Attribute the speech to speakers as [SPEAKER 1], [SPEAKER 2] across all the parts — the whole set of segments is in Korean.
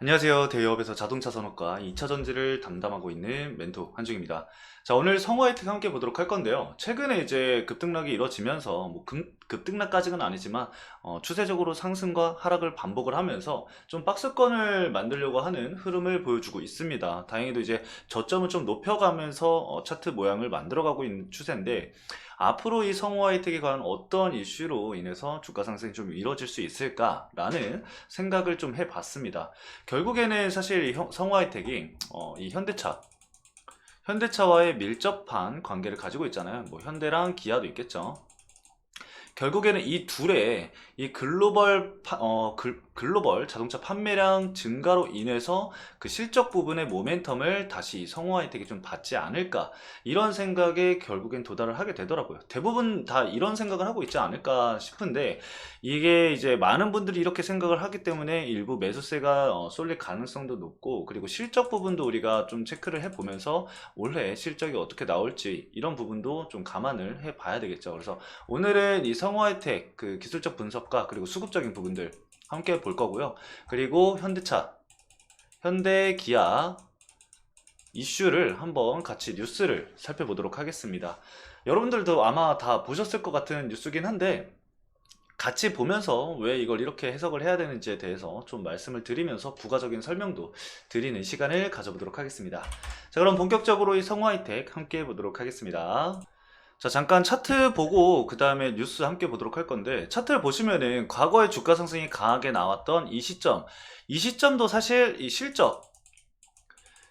[SPEAKER 1] 안녕하세요. 대기업에서 자동차 산업과 2차 전지를 담당하고 있는 멘토 한중입니다. 자, 오늘 성우 혜택 함께 보도록 할 건데요. 최근에 이제 급등락이 이뤄지면서 뭐 급등락까지는 아니지만 추세적으로 상승과 하락을 반복을 하면서 좀 박스권을 만들려고 하는 흐름을 보여주고 있습니다. 다행히도 이제 저점을 좀 높여가면서 차트 모양을 만들어가고 있는 추세인데, 앞으로 이 성우 혜택에 관한 어떤 이슈로 인해서 주가 상승이 좀 이뤄질 수 있을까라는 생각을 좀 해봤습니다. 결국에는 사실 이 성화이텍이 이 현대차와의 밀접한 관계를 가지고 있잖아요. 뭐 현대랑 기아도 있겠죠. 결국에는 이 둘의 이 글로벌 자동차 판매량 증가로 인해서 그 실적 부분의 모멘텀을 다시 성우하이텍이 좀 받지 않을까, 이런 생각에 결국엔 도달을 하게 되더라고요. 대부분 다 이런 생각을 하고 있지 않을까 싶은데, 이게 이제 많은 분들이 이렇게 생각을 하기 때문에 일부 매수세가 쏠릴 가능성도 높고, 그리고 실적 부분도 우리가 좀 체크를 해보면서 올해 실적이 어떻게 나올지 이런 부분도 좀 감안을 해봐야 되겠죠. 그래서 오늘은 이 성우 혜택 그 기술적 분석과 그리고 수급적인 부분들 함께 볼 거고요. 그리고 현대 기아 이슈를 한번 같이 뉴스를 살펴보도록 하겠습니다. 여러분들도 아마 다 보셨을 것 같은 뉴스긴 한데, 같이 보면서 왜 이걸 이렇게 해석을 해야 되는지에 대해서 좀 말씀을 드리면서 부가적인 설명도 드리는 시간을 가져보도록 하겠습니다. 자, 그럼 본격적으로 이 성우 혜택 함께 보도록 하겠습니다. 자, 잠깐 차트 보고 그 다음에 뉴스 함께 보도록 할 건데, 차트를 보시면은 과거에 주가 상승이 강하게 나왔던 이 시점도 사실 이 실적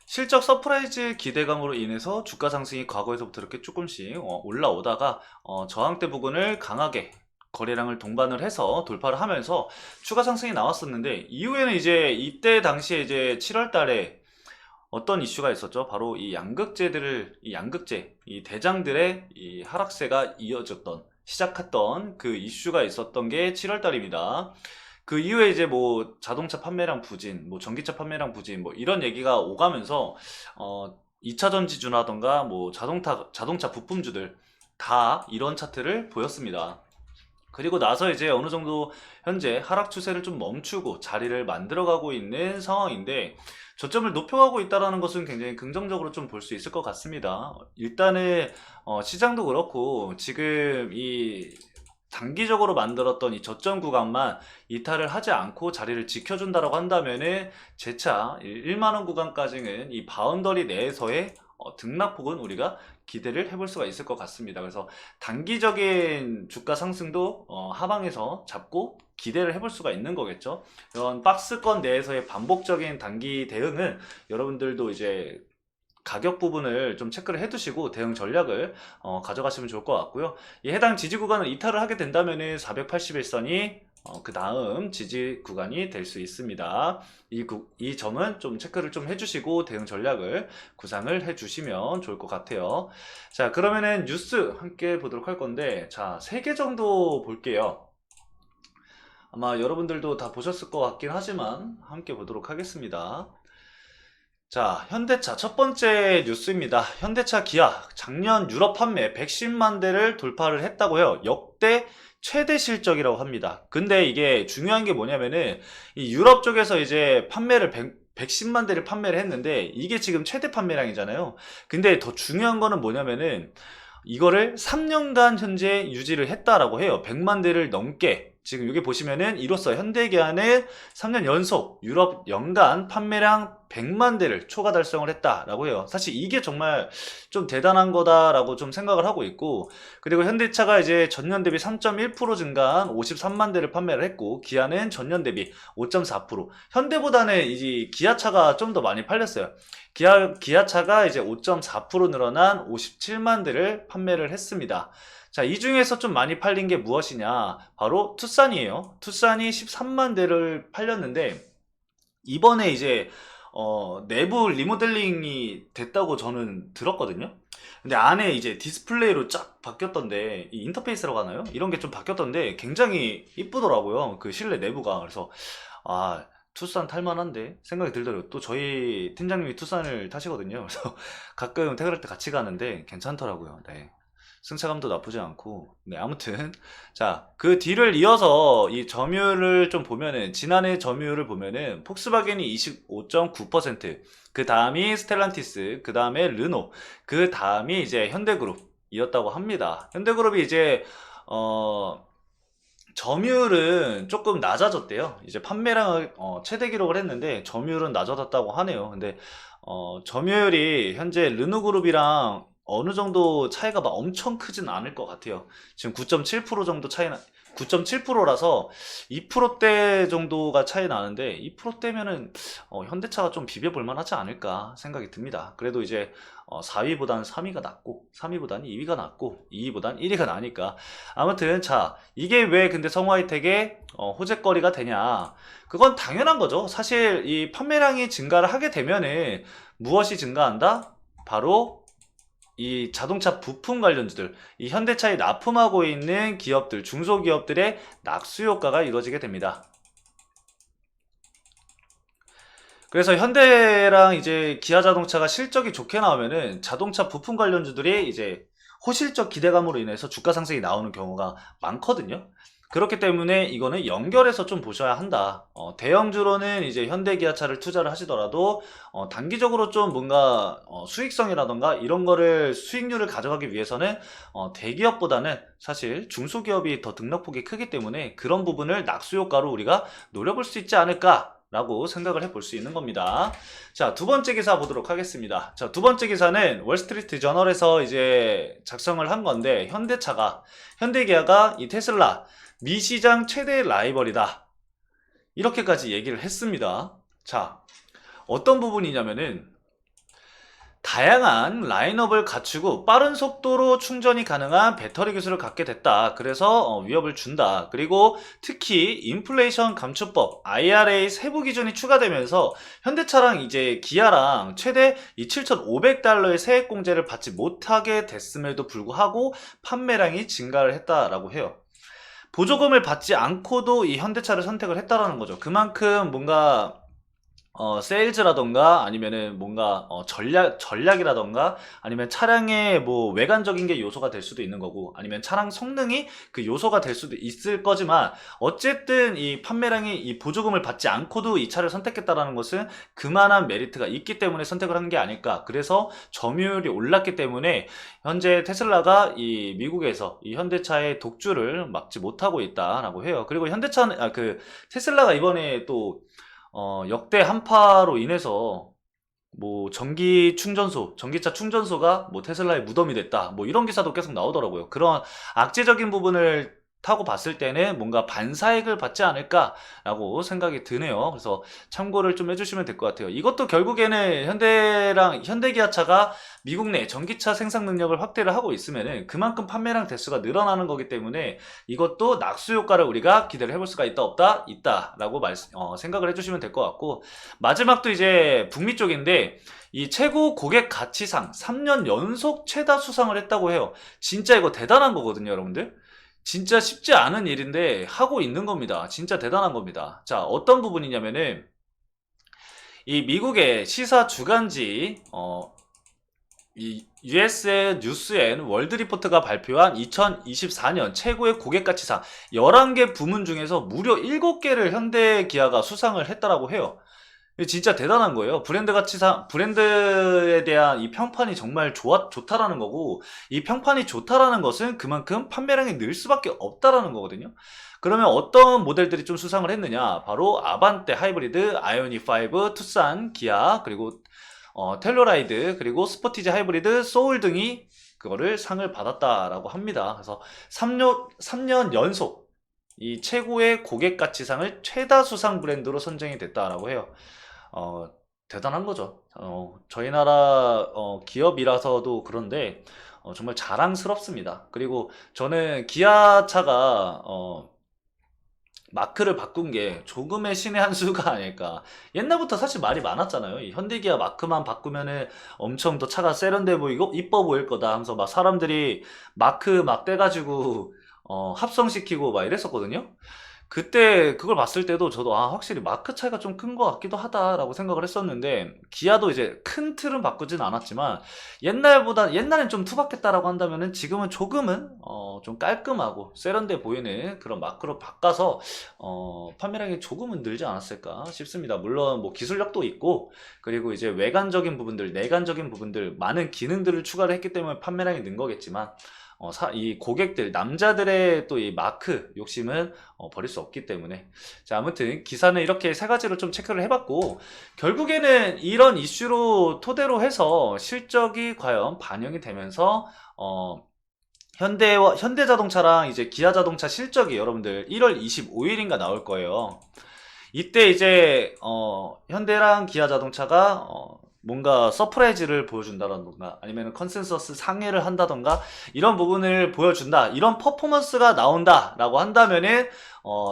[SPEAKER 1] 서프라이즈 기대감으로 인해서 주가 상승이 과거에서부터 이렇게 조금씩 올라오다가 저항대 부근을 강하게 거래량을 동반을 해서 돌파를 하면서 추가 상승이 나왔었는데, 이후에는 이제 이때 당시에 이제 7월 달에 어떤 이슈가 있었죠? 바로 이 대장들의 이 하락세가 시작했던 그 이슈가 있었던 게 7월 달입니다. 그 이후에 이제 뭐 자동차 판매량 부진, 뭐 전기차 판매량 부진, 뭐 이런 얘기가 오가면서 2차 전지주라던가 뭐 자동차 부품주들 다 이런 차트를 보였습니다. 그리고 나서 이제 어느 정도 현재 하락 추세를 좀 멈추고 자리를 만들어가고 있는 상황인데, 저점을 높여가고 있다는 것은 굉장히 긍정적으로 좀 볼 수 있을 것 같습니다. 일단은 시장도 그렇고 지금 이 단기적으로 만들었던 이 저점 구간만 이탈을 하지 않고 자리를 지켜준다라고 한다면은 재차 1만 원 구간까지는 이 바운더리 내에서의 등락폭은 우리가 기대를 해볼 수가 있을 것 같습니다. 그래서 단기적인 주가 상승도 하방에서 잡고 기대를 해볼 수가 있는 거겠죠. 이런 박스권 내에서의 반복적인 단기 대응은 여러분들도 이제 가격 부분을 좀 체크를 해두시고 대응 전략을 가져가시면 좋을 것 같고요. 이 해당 지지 구간을 이탈을 하게 된다면은 481선이 그 다음 지지 구간이 될 수 있습니다. 이 점은 좀 체크를 좀 해주시고 대응 전략을 구상을 해주시면 좋을 것 같아요. 자, 그러면은 뉴스 함께 보도록 할 건데, 자, 3개 정도 볼게요. 아마 여러분들도 다 보셨을 것 같긴 하지만 함께 보도록 하겠습니다. 자, 현대차 첫 번째 뉴스입니다. 현대차 기아 작년 유럽 판매 110만 대를 돌파를 했다고요. 역대 최대 실적이라고 합니다. 근데 이게 중요한 게 뭐냐면은 이 유럽 쪽에서 이제 판매를 110만 대를 판매를 했는데, 이게 지금 최대 판매량이잖아요. 근데 더 중요한 거는 뭐냐면은 이거를 3년간 현재 유지를 했다라고 해요. 100만 대를 넘게. 지금 여기 보시면은 이로써 현대기아는 3년 연속 유럽 연간 판매량 100만 대를 초과 달성을 했다라고 해요. 사실 이게 정말 좀 대단한 거다라고 좀 생각을 하고 있고, 그리고 현대차가 이제 전년 대비 3.1% 증가한 53만 대를 판매를 했고, 기아는 전년 대비 5.4%. 현대보다는 이제 기아차가 좀 더 많이 팔렸어요. 기아차가 이제 5.4% 늘어난 57만 대를 판매를 했습니다. 자, 이 중에서 좀 많이 팔린 게 무엇이냐? 바로 투싼이에요. 투싼이 13만 대를 팔렸는데, 이번에 이제 내부 리모델링이 됐다고 저는 들었거든요. 근데 안에 이제 디스플레이로 쫙 바뀌었던데, 이 인터페이스라고 하나요? 이런 게 좀 바뀌었던데 굉장히 이쁘더라고요. 그 실내 내부가. 그래서 아, 투싼 탈만한데 생각이 들더라고요. 또 저희 팀장님이 투싼을 타시거든요. 그래서 가끔 퇴근할 때 같이 가는데 괜찮더라고요. 네. 승차감도 나쁘지 않고. 네, 아무튼 자, 그 뒤를 이어서 이 점유율을 좀 보면은 지난해 점유율을 보면은 폭스바겐이 25.9%, 그 다음이 스텔란티스, 그 다음에 르노, 그 다음이 이제 현대그룹이었다고 합니다. 현대그룹이 이제 점유율은 조금 낮아졌대요. 이제 판매량을 최대 기록을 했는데 점유율은 낮아졌다고 하네요. 근데 점유율이 현재 르노그룹이랑 어느 정도 차이가 막 엄청 크진 않을 것 같아요. 지금 9.7% 정도 차이나, 9.7%라서 2%대 정도가 차이 나는데 2%대면은 현대차가 좀 비벼볼 만하지 않을까 생각이 듭니다. 그래도 이제 4위보다는 3위가 낫고 3위보다는 2위가 낫고 2위보다는 1위가 나니까. 아무튼 자, 이게 왜 근데 성우하이텍의 호재거리가 되냐, 그건 당연한 거죠. 사실 이 판매량이 증가를 하게 되면은 무엇이 증가한다? 바로 이 자동차 부품 관련주들, 이 현대차에 납품하고 있는 기업들, 중소기업들의 낙수 효과가 이루어지게 됩니다. 그래서 현대랑 이제 기아 자동차가 실적이 좋게 나오면은 자동차 부품 관련주들이 이제 호실적 기대감으로 인해서 주가 상승이 나오는 경우가 많거든요. 그렇기 때문에 이거는 연결해서 좀 보셔야 한다. 대형주로는 이제 현대 기아차를 투자를 하시더라도 단기적으로 좀 뭔가 수익성이라던가 이런 거를 수익률을 가져가기 위해서는 대기업보다는 사실 중소기업이 더 등락폭이 크기 때문에 그런 부분을 낙수 효과로 우리가 노려볼 수 있지 않을까 라고 생각을 해볼 수 있는 겁니다. 자, 두 번째 기사 보도록 하겠습니다. 자, 두 번째 기사는 월스트리트 저널에서 이제 작성을 한 건데, 현대기아가 이 테슬라 미시장 최대 라이벌이다, 이렇게까지 얘기를 했습니다. 자, 어떤 부분이냐면은 다양한 라인업을 갖추고 빠른 속도로 충전이 가능한 배터리 기술을 갖게 됐다. 그래서 위협을 준다. 그리고 특히 인플레이션 감축법 IRA 세부 기준이 추가되면서 현대차랑 이제 기아랑 최대 이 $7,500의 세액 공제를 받지 못하게 됐음에도 불구하고 판매량이 증가를 했다라고 해요. 보조금을 받지 않고도 이 현대차를 선택을 했다라는 거죠. 그만큼 뭔가 세일즈라던가 아니면은 뭔가 전략이라던가 아니면 차량의 뭐 외관적인 게 요소가 될 수도 있는 거고, 아니면 차량 성능이 그 요소가 될 수도 있을 거지만, 어쨌든 이 판매량이 이 보조금을 받지 않고도 이 차를 선택했다라는 것은 그만한 메리트가 있기 때문에 선택을 한 게 아닐까. 그래서 점유율이 올랐기 때문에 현재 테슬라가 이 미국에서 이 현대차의 독주를 막지 못하고 있다라고 해요. 그리고 현대차는 테슬라가 이번에 또 역대 한파로 인해서 뭐 전기차 충전소가 뭐 테슬라의 무덤이 됐다, 뭐 이런 기사도 계속 나오더라고요. 그런 악재적인 부분을 타고 봤을 때는 뭔가 반사익을 받지 않을까라고 생각이 드네요. 그래서 참고를 좀 해주시면 될 것 같아요. 이것도 결국에는 현대기아차가 미국 내 전기차 생산 능력을 확대를 하고 있으면은 그만큼 판매량 대수가 늘어나는 거기 때문에 이것도 낙수 효과를 우리가 기대를 해볼 수가 있다 없다? 있다라고 생각을 해주시면 될 것 같고, 마지막도 이제 북미 쪽인데 이 최고 고객 가치상 3년 연속 최다 수상을 했다고 해요. 진짜 이거 대단한 거거든요, 여러분들. 진짜 쉽지 않은 일인데 하고 있는 겁니다. 진짜 대단한 겁니다. 자, 어떤 부분이냐면은 이 미국의 시사 주간지 이 USA 뉴스 앤 월드 리포트가 발표한 2024년 최고의 고객 가치상 11개 부문 중에서 무려 7개를 현대 기아가 수상을 했다라고 해요. 진짜 대단한 거예요. 브랜드에 대한 이 평판이 정말 좋다라는 거고, 이 평판이 좋다라는 것은 그만큼 판매량이 늘 수밖에 없다라는 거거든요. 그러면 어떤 모델들이 좀 수상을 했느냐? 바로 아반떼 하이브리드, 아이오닉5, 투싼, 기아, 그리고 텔로라이드, 그리고 스포티지 하이브리드, 소울 등이 그거를 상을 받았다라고 합니다. 그래서 3년 연속 이 최고의 고객 가치상을 최다 수상 브랜드로 선정이 됐다라고 해요. 대단한 거죠. 저희 나라 기업이라서도 그런데 정말 자랑스럽습니다. 그리고 저는 기아차가 마크를 바꾼 게 조금의 신의 한 수가 아닐까. 옛날부터 사실 말이 많았잖아요. 이 현대기아 마크만 바꾸면은 엄청 더 차가 세련돼 보이고 이뻐 보일 거다 하면서 막 사람들이 마크 막 떼가지고 합성시키고 막 이랬었거든요. 그때 그걸 봤을 때도 저도 확실히 마크 차이가 좀 큰 것 같기도 하다라고 생각을 했었는데, 기아도 이제 큰 틀은 바꾸진 않았지만 옛날엔 좀 투박했다라고 한다면은 지금은 조금은 좀 깔끔하고 세련돼 보이는 그런 마크로 바꿔서 판매량이 조금은 늘지 않았을까 싶습니다. 물론 뭐 기술력도 있고, 그리고 이제 외관적인 부분들, 내관적인 부분들, 많은 기능들을 추가를 했기 때문에 판매량이 는 거겠지만, 이 고객들, 남자들의 또 이 마크 욕심은 버릴 수 없기 때문에. 자, 아무튼 기사는 이렇게 세 가지로 좀 체크를 해봤고, 결국에는 이런 이슈로 토대로 해서 실적이 과연 반영이 되면서 현대자동차랑 이제 기아자동차 실적이 여러분들 1월 25일인가 나올 거예요. 이때 이제 현대랑 기아자동차가 뭔가 서프라이즈를 보여준다던가 아니면 컨센서스 상회를 한다던가 이런 부분을 보여준다, 이런 퍼포먼스가 나온다 라고 한다면은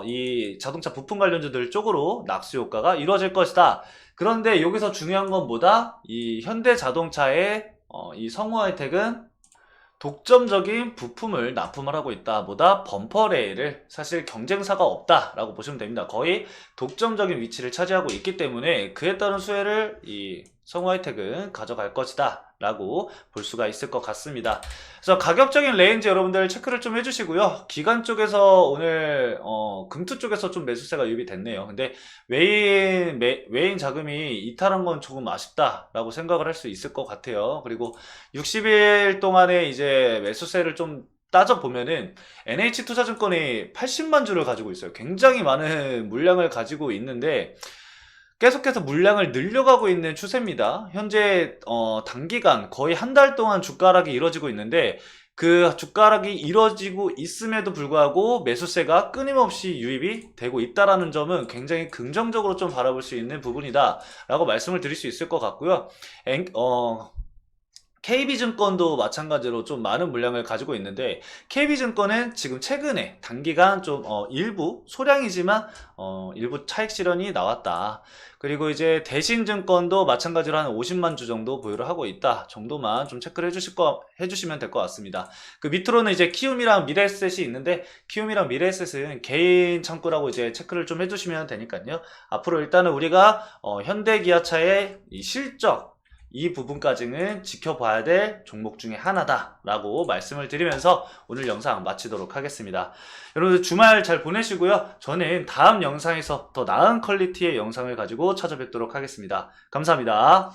[SPEAKER 1] 이 자동차 부품 관련주들 쪽으로 낙수 효과가 이루어질 것이다. 그런데 여기서 중요한 건 뭐다? 이 현대자동차의 이 성우하이텍은 독점적인 부품을 납품을 하고 있다 보다 범퍼레일을 사실 경쟁사가 없다라고 보시면 됩니다. 거의 독점적인 위치를 차지하고 있기 때문에 그에 따른 수혜를 이 성우하이텍은 가져갈 것이다 라고 볼 수가 있을 것 같습니다. 그래서 가격적인 레인지 여러분들 체크를 좀 해주시고요. 기관 쪽에서 오늘 금투 쪽에서 좀 매수세가 유입이 됐네요. 근데 외인 자금이 이탈한 건 조금 아쉽다 라고 생각을 할 수 있을 것 같아요. 그리고 60일 동안에 이제 매수세를 좀 따져보면은 NH투자증권이 80만 주를 가지고 있어요. 굉장히 많은 물량을 가지고 있는데 계속해서 물량을 늘려가고 있는 추세입니다. 현재 단기간 거의 한 달 동안 주가락이 이뤄지고 있는데, 그 주가락이 이뤄지고 있음에도 불구하고 매수세가 끊임없이 유입이 되고 있다라는 점은 굉장히 긍정적으로 좀 바라볼 수 있는 부분이다 라고 말씀을 드릴 수 있을 것 같고요. KB증권도 마찬가지로 좀 많은 물량을 가지고 있는데, KB증권은 지금 최근에 단기간 좀 일부 소량이지만 일부 차익 실현이 나왔다. 그리고 이제 대신증권도 마찬가지로 한 50만 주 정도 보유를 하고 있다 정도만 좀 체크를 해주시면 될 것 같습니다. 그 밑으로는 이제 키움이랑 미래에셋이 있는데, 키움이랑 미래에셋은 개인 창구라고 이제 체크를 좀 해주시면 되니까요. 앞으로 일단은 우리가 현대기아차의 이 실적, 이 부분까지는 지켜봐야 될 종목 중에 하나다 라고 말씀을 드리면서 오늘 영상 마치도록 하겠습니다. 여러분들 주말 잘 보내시고요. 저는 다음 영상에서 더 나은 퀄리티의 영상을 가지고 찾아뵙도록 하겠습니다. 감사합니다.